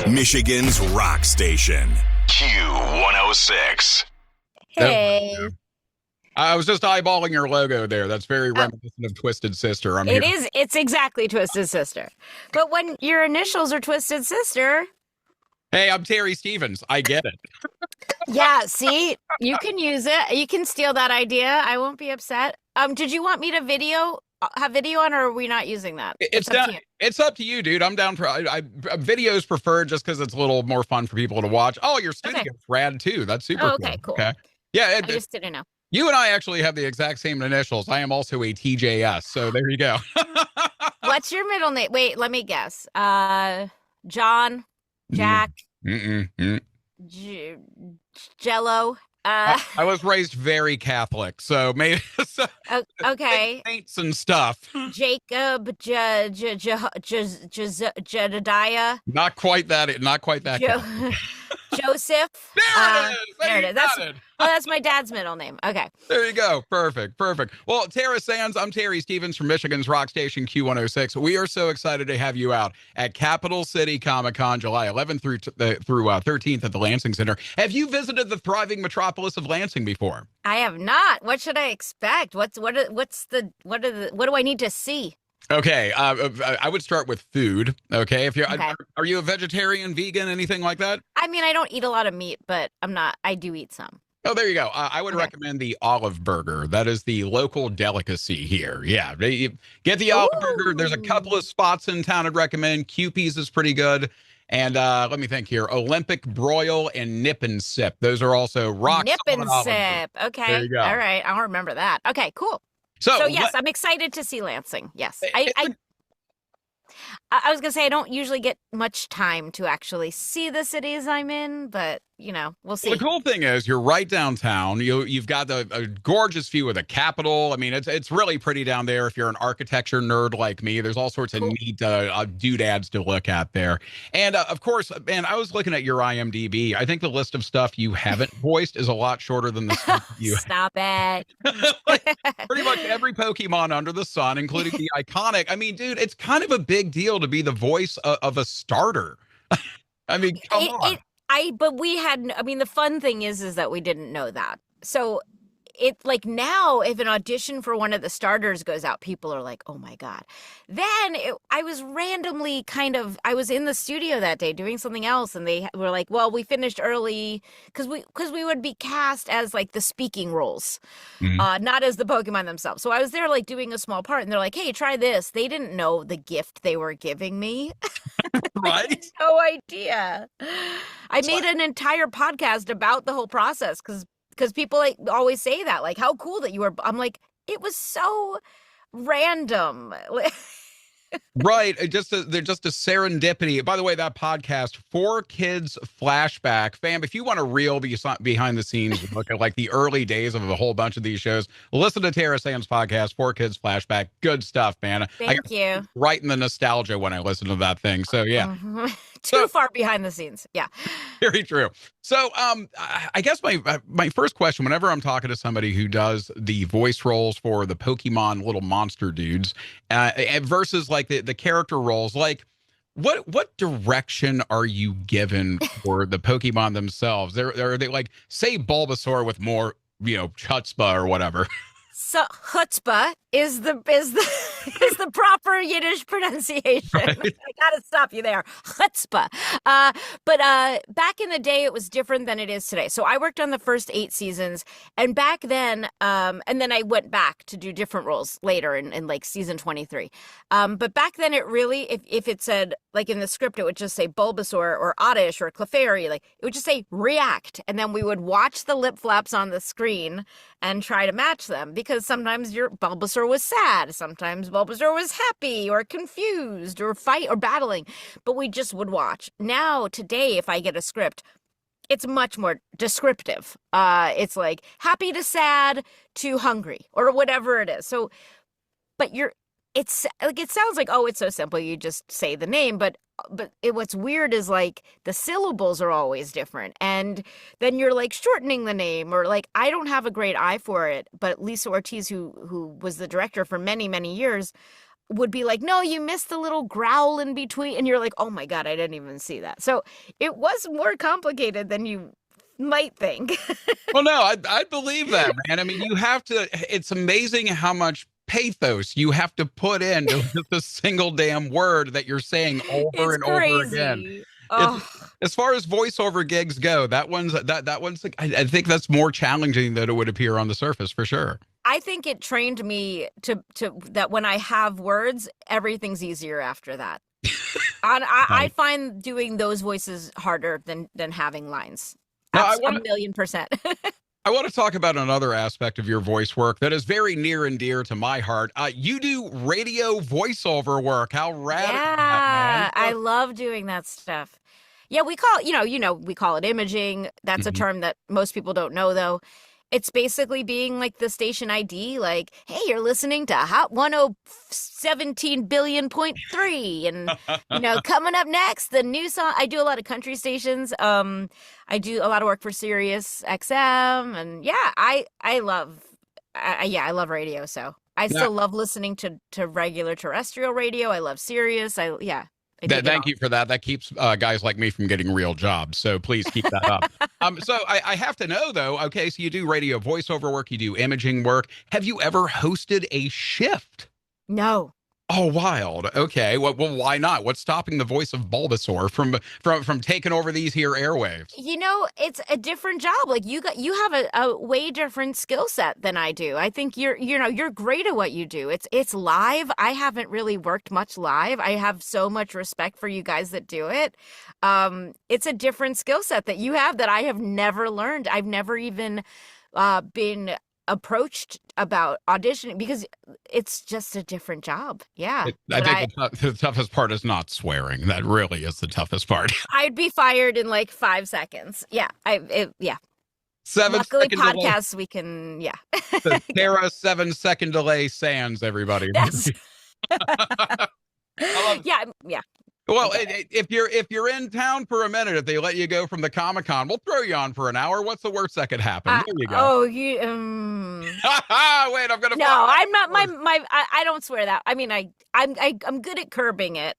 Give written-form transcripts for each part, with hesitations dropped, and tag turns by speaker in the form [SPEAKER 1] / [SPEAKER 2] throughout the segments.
[SPEAKER 1] Michigan's rock station. Q106.
[SPEAKER 2] Hey.
[SPEAKER 3] I was just eyeballing your logo there. That's very reminiscent of Twisted Sister.
[SPEAKER 2] It's exactly Twisted Sister. But when your initials are Twisted Sister.
[SPEAKER 3] Hey, I'm Terry Stevens. I get it.
[SPEAKER 2] Yeah, see, you can use it. You can steal that idea. I won't be upset. Did you want me to have video on, or are we not using that?
[SPEAKER 3] It's up to you, dude. I'm down for videos preferred just because it's a little more fun for people to watch. Oh, your studio's rad too. That's super
[SPEAKER 2] cool.
[SPEAKER 3] Okay. Yeah,
[SPEAKER 2] I just didn't know.
[SPEAKER 3] You and I actually have the exact same initials. I am also a TJS, so there you go.
[SPEAKER 2] What's your middle name? Wait, let me guess. John, Jack, Jello.
[SPEAKER 3] I was raised very Catholic, so maybe
[SPEAKER 2] okay.
[SPEAKER 3] Saints and stuff.
[SPEAKER 2] Jacob, Jedediah.
[SPEAKER 3] Not quite that.
[SPEAKER 2] Joseph.
[SPEAKER 3] There it is.
[SPEAKER 2] That's my dad's middle name. Okay.
[SPEAKER 3] There you go. Perfect. Well, Tara Sands, I'm Terry Stevens from Michigan's rock station Q106. We are so excited to have you out at Capital City Comic-Con July 11th through 13th at the Lansing Center. Have you visited the thriving metropolis of Lansing before?
[SPEAKER 2] I have not. What should I expect? What do I need to see?
[SPEAKER 3] Okay, I would start with food. Okay, are you a vegetarian, vegan, anything like that?
[SPEAKER 2] I mean, I don't eat a lot of meat, but I do eat some.
[SPEAKER 3] Oh, there you go. I would recommend the olive burger. That is the local delicacy here. Yeah, get the olive burger. There's a couple of spots in town I'd recommend. Kewpies is pretty good. And let me think here. Olympic Broil and Nip and Sip. Those are also rock
[SPEAKER 2] Nip and Sip. Okay.
[SPEAKER 3] There you go.
[SPEAKER 2] All right. I'll remember that. Okay, cool. So yes, I'm excited to see Lansing. Yes. I was going to say I don't usually get much time to actually see the cities I'm in, but, we'll see.
[SPEAKER 3] Well, the cool thing is you're right downtown. You've got a gorgeous view of the Capitol. I mean, it's really pretty down there. If you're an architecture nerd like me, there's all sorts of neat doodads to look at there. And, of course, man, I was looking at your IMDb. I think the list of stuff you haven't voiced is a lot shorter than the stuff you
[SPEAKER 2] Stop it.
[SPEAKER 3] Pretty much every Pokemon under the sun, including the iconic. I mean, dude, it's kind of a big deal to be the voice of a starter. I mean, come on.
[SPEAKER 2] The fun thing is that we didn't know that. So it's like now if an audition for one of the starters goes out, people are like, oh my God. Then I was randomly I was in the studio that day doing something else. And they were like, well, we finished early because we would be cast as like the speaking roles, not as the Pokemon themselves. So I was there like doing a small part and they're like, hey, try this. They didn't know the gift they were giving me.
[SPEAKER 3] Right?
[SPEAKER 2] No idea. I made an entire podcast about the whole process because people always say that, like, how cool that you were. I'm like, it was so random.
[SPEAKER 3] Right. They're just a serendipity. By the way, that podcast, 4 Kids Flashback. Fam, if you want a real behind the scenes look at like the early days of a whole bunch of these shows, listen to Tara Sam's podcast, 4 Kids Flashback. Good stuff, man.
[SPEAKER 2] Thank you.
[SPEAKER 3] Right in the nostalgia when I listen to that thing. So, yeah.
[SPEAKER 2] Too far behind the scenes. Yeah.
[SPEAKER 3] Very true. So I guess my first question, whenever I'm talking to somebody who does the voice roles for the Pokemon little monster dudes versus like the character roles, like what direction are you given for the Pokemon themselves? Are they like, say Bulbasaur with more, chutzpah or whatever?
[SPEAKER 2] So chutzpah is the proper Yiddish pronunciation. Right. I gotta stop you there. Chutzpah. But back in the day, it was different than it is today. So I worked on the first 8 seasons, and back then, and then I went back to do different roles later in like season 23. But back then, it really, if it said like in the script, it would just say Bulbasaur or Oddish or Clefairy, like it would just say react, and then we would watch the lip flaps on the screen and try to match them because sometimes your Bulbasaur was sad, sometimes Bulbasaur was happy or confused or fight or battling, but we just would watch. Now, today, if I get a script, it's much more descriptive. It's like happy to sad to hungry or whatever it is. So, but it's like, it sounds like, oh, it's so simple. You just say the name, but what's weird is like the syllables are always different. And then you're like shortening the name, or like, I don't have a great eye for it, but Lisa Ortiz, who was the director for many, many years, would be like, no, you missed the little growl in between. And you're like, oh my God, I didn't even see that. So it was more complicated than you might think.
[SPEAKER 3] Well, no, I believe that, man. I mean, you have to, it's amazing how much pathos you have to put into just a single damn word that you're saying over and over again.
[SPEAKER 2] Oh.
[SPEAKER 3] As far as voiceover gigs go, that one's like, I think that's more challenging than it would appear on the surface for sure.
[SPEAKER 2] I think it trained me to that when I have words, everything's easier after that. I find doing those voices harder than having lines.
[SPEAKER 3] No,
[SPEAKER 2] a 1,000,000%.
[SPEAKER 3] I want to talk about another aspect of your voice work that is very near and dear to my heart. You do radio voiceover work. How rad is that, man?
[SPEAKER 2] I love doing that stuff. Yeah, we call we call it imaging. That's a term that most people don't know, though. It's basically being like the station ID, like, hey, you're listening to Hot 117 billion.3, and coming up next, the new song. I do a lot of country stations. I do a lot of work for Sirius XM, and yeah, I love radio. So I still love listening to regular terrestrial radio. I love Sirius. Thank you
[SPEAKER 3] for that. That keeps guys like me from getting real jobs. So please keep that up. So I have to know, though. Okay, so you do radio voiceover work. You do imaging work. Have you ever hosted a shift?
[SPEAKER 2] No.
[SPEAKER 3] Oh, wild. Okay. Well, why not? What's stopping the voice of Bulbasaur from taking over these here airwaves?
[SPEAKER 2] It's a different job. Like you have a way different skill set than I do. I think you're great at what you do. It's live. I haven't really worked much live. I have so much respect for you guys that do it. It's a different skill set that you have that I have never learned. I've never even been approached about auditioning because it's just a different job. Yeah.
[SPEAKER 3] I think the toughest part is not swearing. That really is the toughest part.
[SPEAKER 2] I'd be fired in like 5 seconds. Yeah.
[SPEAKER 3] 7
[SPEAKER 2] Luckily,
[SPEAKER 3] second
[SPEAKER 2] podcasts,
[SPEAKER 3] delay.
[SPEAKER 2] we can, yeah.
[SPEAKER 3] The Sarah 7-second delay sans, everybody.
[SPEAKER 2] Yeah.
[SPEAKER 3] Well, if you're in town for a minute, if they let you go from the Comic-Con, we'll throw you on for an hour. What's the worst that could happen? There you go.
[SPEAKER 2] Wait,
[SPEAKER 3] I'm gonna.
[SPEAKER 2] No, I'm not. I don't swear that. I mean, I'm good at curbing it,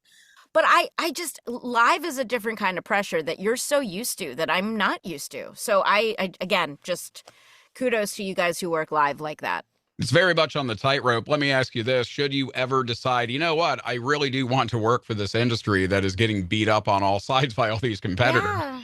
[SPEAKER 2] but I just live is a different kind of pressure that you're so used to that I'm not used to. So I again, just kudos to you guys who work live like that.
[SPEAKER 3] It's very much on the tightrope. Let me ask you this. Should you ever decide, you know what, I really do want to work for this industry that is getting beat up on all sides by all these competitors.
[SPEAKER 2] Yeah.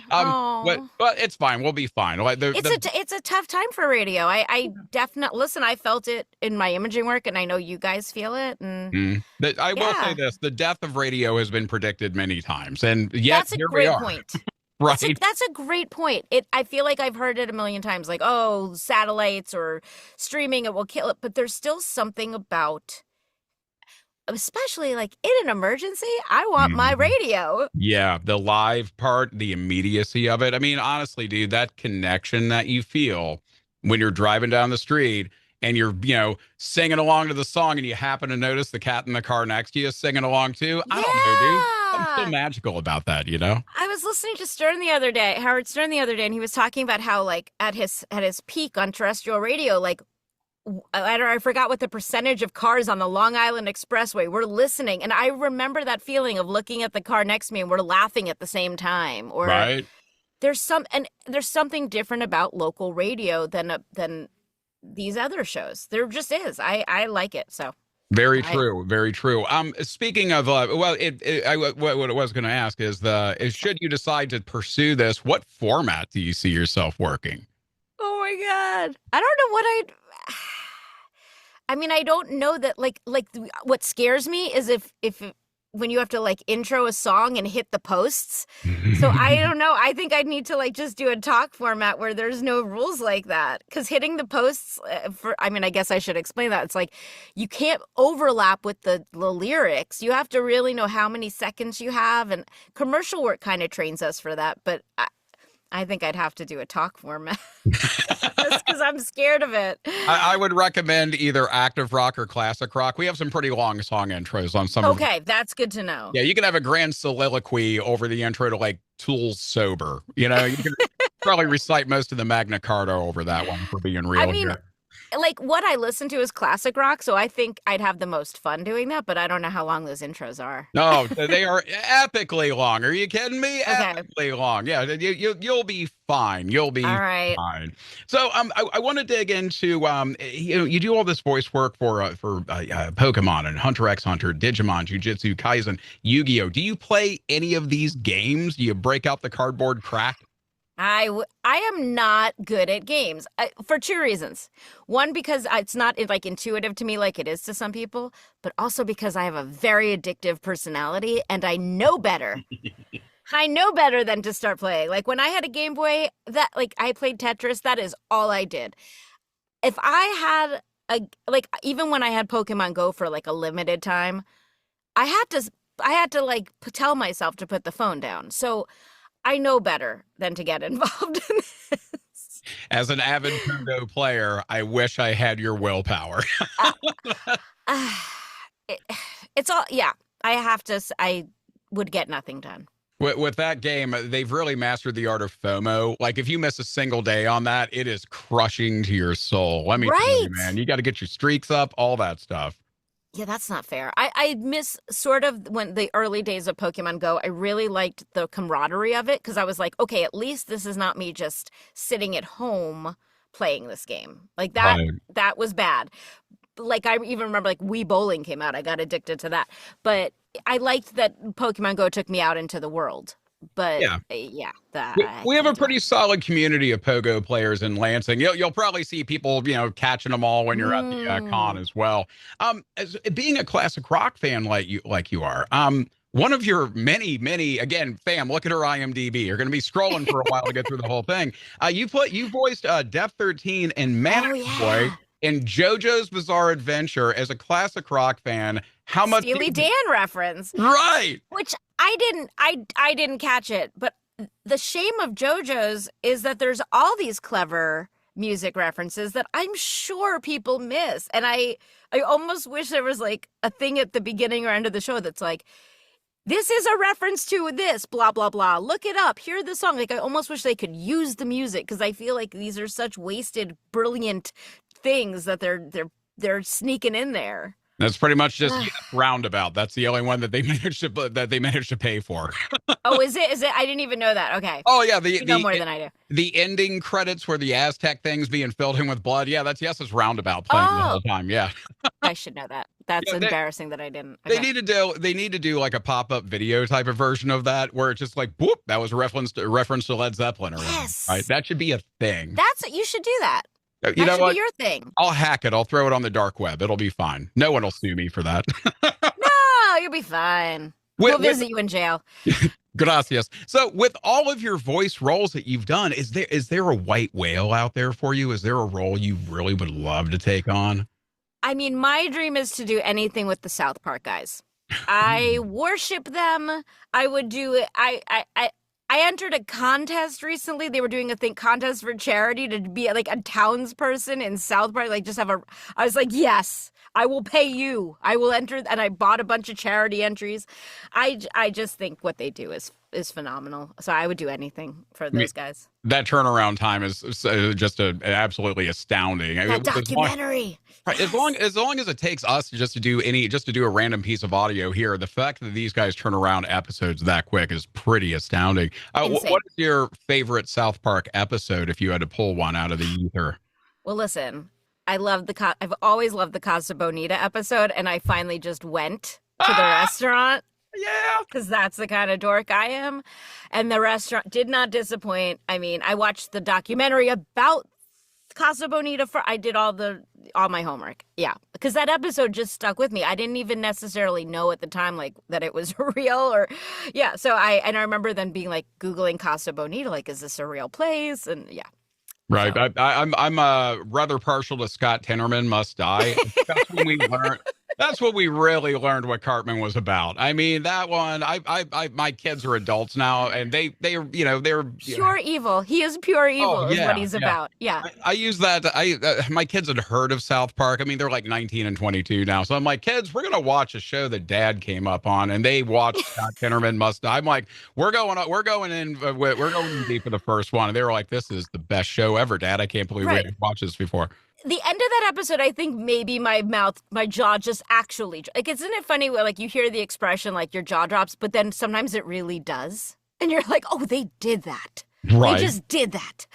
[SPEAKER 3] But it's fine. We'll be fine.
[SPEAKER 2] It's a tough time for radio. I definitely, listen, I felt it in my imaging work, and I know you guys feel it. And
[SPEAKER 3] I will say this. The death of radio has been predicted many times. And yet, here we are.
[SPEAKER 2] That's a great point.
[SPEAKER 3] Right.
[SPEAKER 2] That's a great point. I feel like I've heard it a million times, like, oh, satellites or streaming, it will kill it. But there's still something about, especially like in an emergency, I want my radio.
[SPEAKER 3] Yeah, the live part, the immediacy of it. I mean, honestly, dude, that connection that you feel when you're driving down the street and you're, singing along to the song and you happen to notice the cat in the car next to you singing along too. I don't know, dude. Something so magical about that,
[SPEAKER 2] I was listening to Howard Stern the other day, and he was talking about how, like, at his peak on terrestrial radio, like, I forgot what the percentage of cars on the Long Island Expressway were listening, and I remember that feeling of looking at the car next to me and we're laughing at the same time. Or
[SPEAKER 3] right.
[SPEAKER 2] There's something different about local radio than these other shows. There just is. I like it so.
[SPEAKER 3] Very true. Very true. Speaking of, what I was going to ask is should you decide to pursue this, what format do you see yourself working?
[SPEAKER 2] Oh my God. I don't know I mean, I don't know that like what scares me is if when you have to like intro a song and hit the posts. So I don't know. I think I'd need to like just do a talk format where there's no rules like that. Because hitting the posts I guess I should explain that. It's like you can't overlap with the lyrics. You have to really know how many seconds you have. And commercial work kind of trains us for that. But I think I'd have to do a talk format just because I'm scared of it.
[SPEAKER 3] I would recommend either active rock or classic rock. We have some pretty long song intros on some.
[SPEAKER 2] Okay, that's good to know.
[SPEAKER 3] Yeah, you can have a grand soliloquy over the intro to like Tool's Sober. You can probably recite most of the Magna Carta over that one for being real.
[SPEAKER 2] I mean,
[SPEAKER 3] here.
[SPEAKER 2] like what I listen to is classic rock, so I think I'd have the most fun doing that, but I don't know how long those intros are.
[SPEAKER 3] No, they are epically long. Are you kidding me?
[SPEAKER 2] Okay.
[SPEAKER 3] Epically long. Yeah, you'll be fine. You'll be
[SPEAKER 2] All right.
[SPEAKER 3] fine. So I want to dig into you do all this voice work for Pokemon and Hunter x Hunter, Digimon, Jujutsu Kaisen, Yu-Gi-Oh. Do you play any of these games? Do you break out the cardboard crack?
[SPEAKER 2] I am not good at games for two reasons. One, because it's not like intuitive to me like it is to some people, but also because I have a very addictive personality and I know better. I know better than to start playing. Like when I had a Game Boy, that like I played Tetris, that is all I did. If I had even when I had Pokemon Go for like a limited time, I had to like tell myself to put the phone down. So I know better than to get involved in this.
[SPEAKER 3] As an avid Pogo player, I wish I had your willpower.
[SPEAKER 2] It's all, yeah, I would get nothing done.
[SPEAKER 3] With that game, they've really mastered the art of FOMO. Like, if you miss a single day on that, it is crushing to your soul. Let me tell you, man. You got to get your streaks up, all that stuff.
[SPEAKER 2] Yeah, that's not fair. I miss sort of when the early days of Pokemon Go, I really liked the camaraderie of it because I was like, okay, at least this is not me just sitting at home playing this game. Like that was bad. Like I even remember like Wii Bowling came out. I got addicted to that. But I liked that Pokemon Go took me out into the world. But
[SPEAKER 3] we have a pretty solid community of Pogo players in Lansing. You'll probably see people, catching them all when you're at the con as well. As being a classic rock fan like you are, one of your many, again, fam, look at her IMDb. You're going to be scrolling for a while to get through the whole thing. You voiced Def 13 and Manic Boy in JoJo's Bizarre Adventure. As a classic rock fan, how much
[SPEAKER 2] Steely Dan reference,
[SPEAKER 3] right?
[SPEAKER 2] Which I didn't catch it, but the shame of JoJo's is that there's all these clever music references that I'm sure people miss, and I almost wish there was like a thing at the beginning or end of the show that's like, this is a reference to this, blah blah blah. Look it up. Hear the song. Like I almost wish they could use the music because I feel like these are such wasted, brilliant things that they're sneaking in there.
[SPEAKER 3] That's pretty much just Roundabout. That's the only one that they managed to pay for.
[SPEAKER 2] Oh, is it? I didn't even know that. Okay.
[SPEAKER 3] Oh yeah,
[SPEAKER 2] you know more than I do.
[SPEAKER 3] The ending credits where the Aztec things being filled in with blood. Yeah, it's Roundabout playing the whole time. Yeah.
[SPEAKER 2] I should know that. That's embarrassing that I didn't.
[SPEAKER 3] Okay. They need to do like a pop-up video type of version of that where it's just like, whoop, that was a reference to Led Zeppelin or whatever. Right? That should be a thing.
[SPEAKER 2] You should do that.
[SPEAKER 3] You know what?
[SPEAKER 2] Be your thing.
[SPEAKER 3] I'll hack it. I'll throw it on the dark web. It'll be fine. No one will sue me for that.
[SPEAKER 2] No, you'll be fine. We'll visit you in jail.
[SPEAKER 3] Gracias. So with all of your voice roles that you've done, is there a white whale out there for you? Is there a role you really would love to take on?
[SPEAKER 2] I mean, my dream is to do anything with the South Park guys. I worship them. I would do it. I entered a contest recently. They were doing a contest for charity to be like a townsperson in South Park. Like I was like, yes, I will pay you. I will enter. And I bought a bunch of charity entries. I just think what they do is phenomenal. So I would do anything for those guys. That
[SPEAKER 3] turnaround time is just absolutely astounding.
[SPEAKER 2] That documentary.
[SPEAKER 3] Right. As long as it takes us just to do a random piece of audio here, the fact that these guys turn around episodes that quick is pretty astounding. What is your favorite South Park episode if you had to pull one out of the ether?
[SPEAKER 2] Well, listen, I've always loved the Casa Bonita episode, and I finally just went to the restaurant.
[SPEAKER 3] Yeah.
[SPEAKER 2] Because that's the kind of dork I am. And the restaurant did not disappoint. I mean, I watched the documentary about Casa Bonita I did all my homework. Yeah. Because that episode just stuck with me. I didn't even necessarily know at the time, like, that it was real or, yeah. So I remember then being like, Googling Casa Bonita, like, is this a real place? And yeah.
[SPEAKER 3] Right. So. I'm rather partial to Scott Tenorman Must Die. That's when we really learned what Cartman was about. I mean, that one, my kids are adults now, and they're
[SPEAKER 2] pure evil. He is pure evil is what he's about. Yeah.
[SPEAKER 3] I use that. My kids had heard of South Park. I mean, they're like 19 and 22 now. So I'm like, kids, we're going to watch a show that Dad came up on, and they watched Scott Tenorman Must Die. I'm like, we're going in deep for the first one. And they were like, this is the best show ever, Dad. I can't believe we didn't watch this before.
[SPEAKER 2] the end of that episode, I think maybe my jaw just actually, like, isn't it funny where, like, you hear the expression, like, your jaw drops, but then sometimes it really does. And you're like, oh, they did that.
[SPEAKER 3] Right.
[SPEAKER 2] They just did that.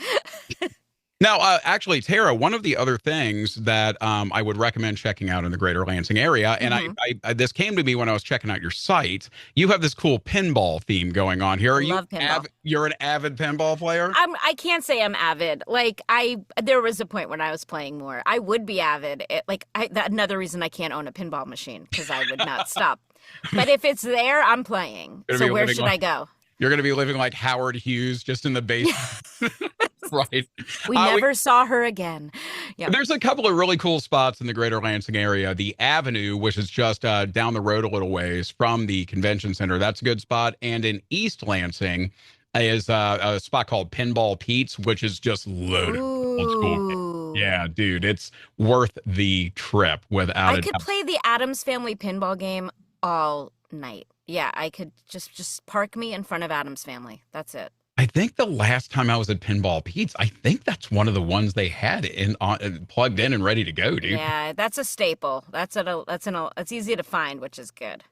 [SPEAKER 3] Now, actually, Tara, one of the other things that I would recommend checking out in the greater Lansing area, and I this came to me when I was checking out your site, you have this cool pinball theme going on here. Are you
[SPEAKER 2] love pinball.
[SPEAKER 3] You're an avid pinball player?
[SPEAKER 2] I can't say I'm avid. Like, there was a point when I was playing more. I would be avid. Another reason I can't own a pinball machine, because I would not stop. But if it's there, I'm playing. So where should I go?
[SPEAKER 3] You're going to be living like Howard Hughes, just in the basement. Right.
[SPEAKER 2] We never saw her again. Yep.
[SPEAKER 3] There's a couple of really cool spots in the greater Lansing area. The Avenue, which is just down the road a little ways from the convention center. That's a good spot. And in East Lansing is a spot called Pinball Pete's, which is just loaded. Old school. Yeah, dude, it's worth the trip without it.
[SPEAKER 2] I could play the Addams Family pinball game all night. Yeah, I could just park me in front of Addams Family. That's it.
[SPEAKER 3] I think the last time I was at Pinball Pete's, I think that's one of the ones they had plugged in and ready to go, dude.
[SPEAKER 2] Yeah, that's a staple. It's easy to find, which is good.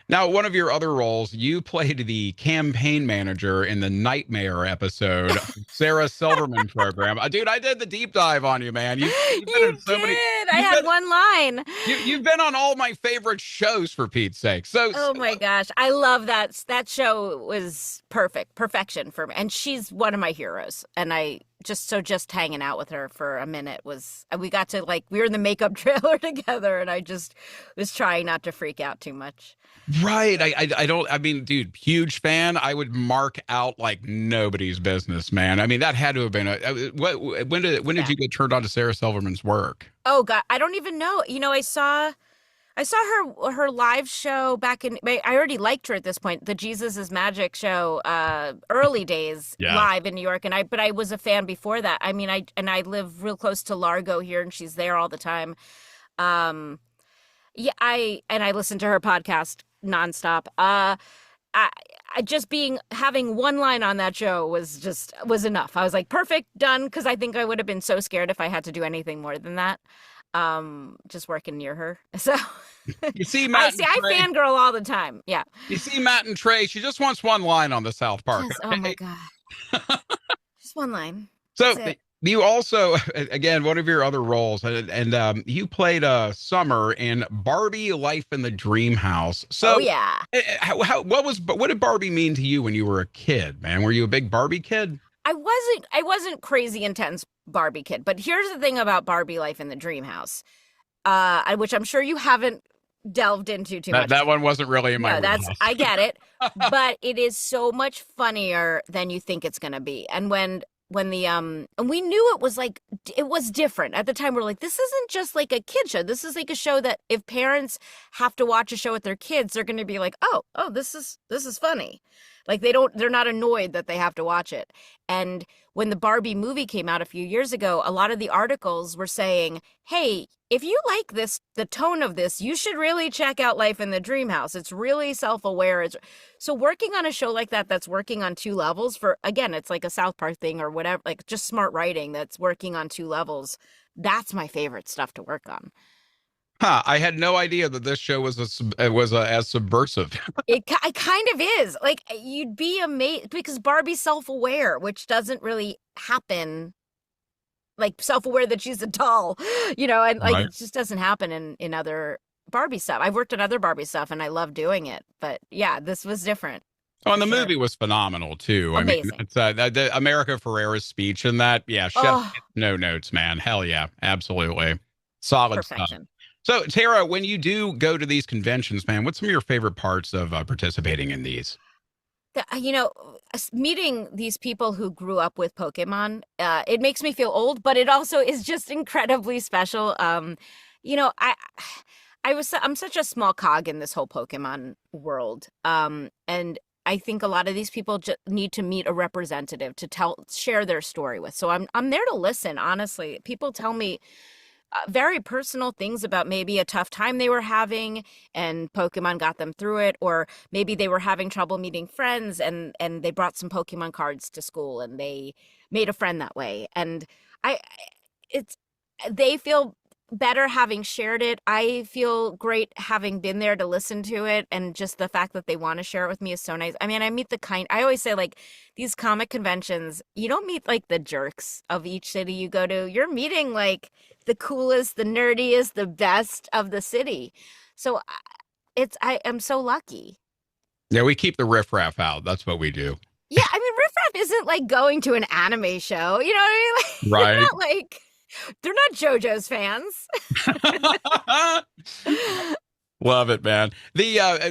[SPEAKER 3] Now, one of your other roles, you played the campaign manager in the Nightmare episode, Sarah Silverman program. Dude, I did the deep dive on you, man. You've been in so many.
[SPEAKER 2] I had one line.
[SPEAKER 3] You've been on all my favorite shows, for Pete's sake.
[SPEAKER 2] Oh my gosh, I love that. That show was perfection for me, and she's one of my heroes. And just hanging out with her for a minute we got to, like, we were in the makeup trailer together, and I just was trying not to freak out too much.
[SPEAKER 3] Right. I mean, dude, huge fan. I would mark out like nobody's business, man. I mean, that had to have been when did you get turned on to Sarah Silverman's work?
[SPEAKER 2] Oh God, I don't even know. You know, I saw her live show back in, I already liked her at this point, the Jesus is Magic show, early days, live in New York. But I was a fan before that. I mean, I live real close to Largo here, and she's there all the time. Yeah, I listen to her podcast nonstop. Having one line on that show was enough. I was like, perfect, done. Cause I think I would have been so scared if I had to do anything more than that. Just working near her. So
[SPEAKER 3] you see, Matt
[SPEAKER 2] I fangirl all the time. Yeah.
[SPEAKER 3] You see Matt and Trey, she just wants one line on the South Park.
[SPEAKER 2] Just, oh my God. Just one line.
[SPEAKER 3] So you also, again, one of your other roles, and you played Summer in Barbie: Life in the Dream House. So,
[SPEAKER 2] yeah.
[SPEAKER 3] What did Barbie mean to you when you were a kid, man? Were you a big Barbie kid?
[SPEAKER 2] I wasn't crazy intense Barbie kid, but here's the thing about Barbie: Life in the Dream House, which I'm sure you haven't delved into too much.
[SPEAKER 3] That one wasn't really in my wheelhouse.
[SPEAKER 2] I get it, but it is so much funnier than you think it's gonna be. And when and we knew it was different at the time. We're like, this isn't just like a kid show. This is like a show that if parents have to watch a show with their kids, they're going to be like, oh, this is funny. Like they're not annoyed that they have to watch it. And when the Barbie movie came out a few years ago, a lot of the articles were saying, hey, if you like the tone of this, you should really check out Life in the Dream House. It's really self-aware. So working on a show like that's working on two levels again, it's like a South Park thing or whatever, like just smart writing that's working on two levels. That's my favorite stuff to work on.
[SPEAKER 3] Huh, I had no idea that this show was as subversive.
[SPEAKER 2] It kind of is. Like, you'd be amazed because Barbie's self-aware, which doesn't really happen. Like, self-aware that she's a doll, and like It just doesn't happen in other Barbie stuff. I've worked on other Barbie stuff and I love doing it, but yeah, this was different.
[SPEAKER 3] Oh, and the movie was phenomenal too.
[SPEAKER 2] Amazing.
[SPEAKER 3] I mean, it's the America Ferrera's speech in that. Yeah, chef, no notes, man. Hell yeah, absolutely, solid
[SPEAKER 2] Perfection.
[SPEAKER 3] Stuff. So, Tara, when you do go to these conventions, man, what's some of your favorite parts of participating in these?
[SPEAKER 2] Meeting these people who grew up with Pokemon, it makes me feel old, but it also is just incredibly special. I'm such a small cog in this whole Pokemon world. And I think a lot of these people need to meet a representative to share their story with. So I'm there to listen, honestly. People tell me very personal things about maybe a tough time they were having and Pokemon got them through it, or maybe they were having trouble meeting friends and they brought some Pokemon cards to school and they made a friend that way. And they feel better having shared it. I feel great having been there to listen to it, and just the fact that they want to share it with me is so nice. I mean, I always say, like, these comic conventions, you don't meet like the jerks of each city you go to. You're meeting like the coolest, the nerdiest, the best of the city. So I am so lucky.
[SPEAKER 3] Yeah, we keep the riffraff out. That's what we do.
[SPEAKER 2] Yeah, I mean, riffraff isn't like going to an anime show. You know what I mean? Like,
[SPEAKER 3] Right.
[SPEAKER 2] they're not like, they're not JoJo's fans.
[SPEAKER 3] Love it, man.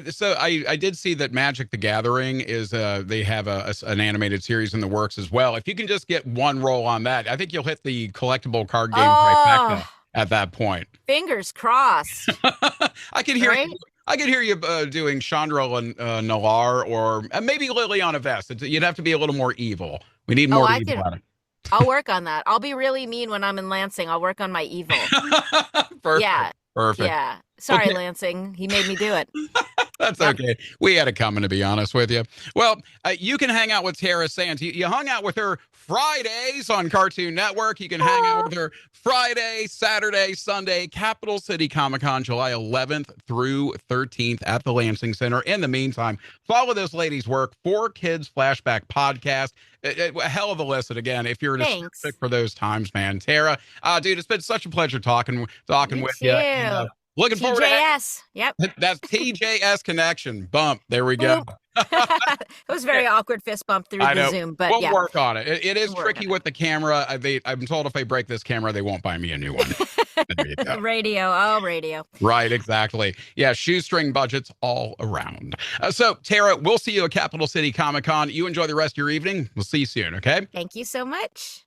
[SPEAKER 3] So I did see that Magic the Gathering is they have an animated series in the works as well. If you can just get one roll on that, I think you'll hit the collectible card game trifecta at that point.
[SPEAKER 2] Fingers crossed.
[SPEAKER 3] I can hear you. I could hear you doing Chandra Nalar, or maybe Liliana Vest. You'd have to be a little more evil. We need more evil on it.
[SPEAKER 2] I'll work on that. I'll be really mean when I'm in Lansing. I'll work on my evil.
[SPEAKER 3] Perfect.
[SPEAKER 2] Yeah.
[SPEAKER 3] Perfect.
[SPEAKER 2] Yeah. Sorry, Lansing. He made me do it.
[SPEAKER 3] That's okay. We had it coming, to be honest with you. Well, you can hang out with Tara Sands. You hung out with her Fridays on Cartoon Network. You can hang out with her Friday, Saturday, Sunday, Capital City Comic-Con, July 11th through 13th at the Lansing Center. In the meantime, follow this lady's work, 4Kids Flashback Podcast. A hell of a listen. Again, if you're nostalgic for those times, man. Tara, dude, it's been such a pleasure talking with you. And, looking forward to
[SPEAKER 2] TJS. Yep.
[SPEAKER 3] That's TJS connection. Bump. There we go.
[SPEAKER 2] It was very awkward fist bump through the Zoom, but
[SPEAKER 3] we'll work on it. It is tricky with the camera. I'm told if I break this camera, they won't buy me a new one.
[SPEAKER 2] Radio.
[SPEAKER 3] Right, exactly. Yeah, shoestring budgets all around. So, Tara, we'll see you at Capital City Comic-Con. You enjoy the rest of your evening. We'll see you soon, okay?
[SPEAKER 2] Thank you so much.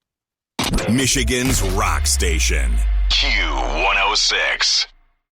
[SPEAKER 1] Michigan's Rock Station. Q106.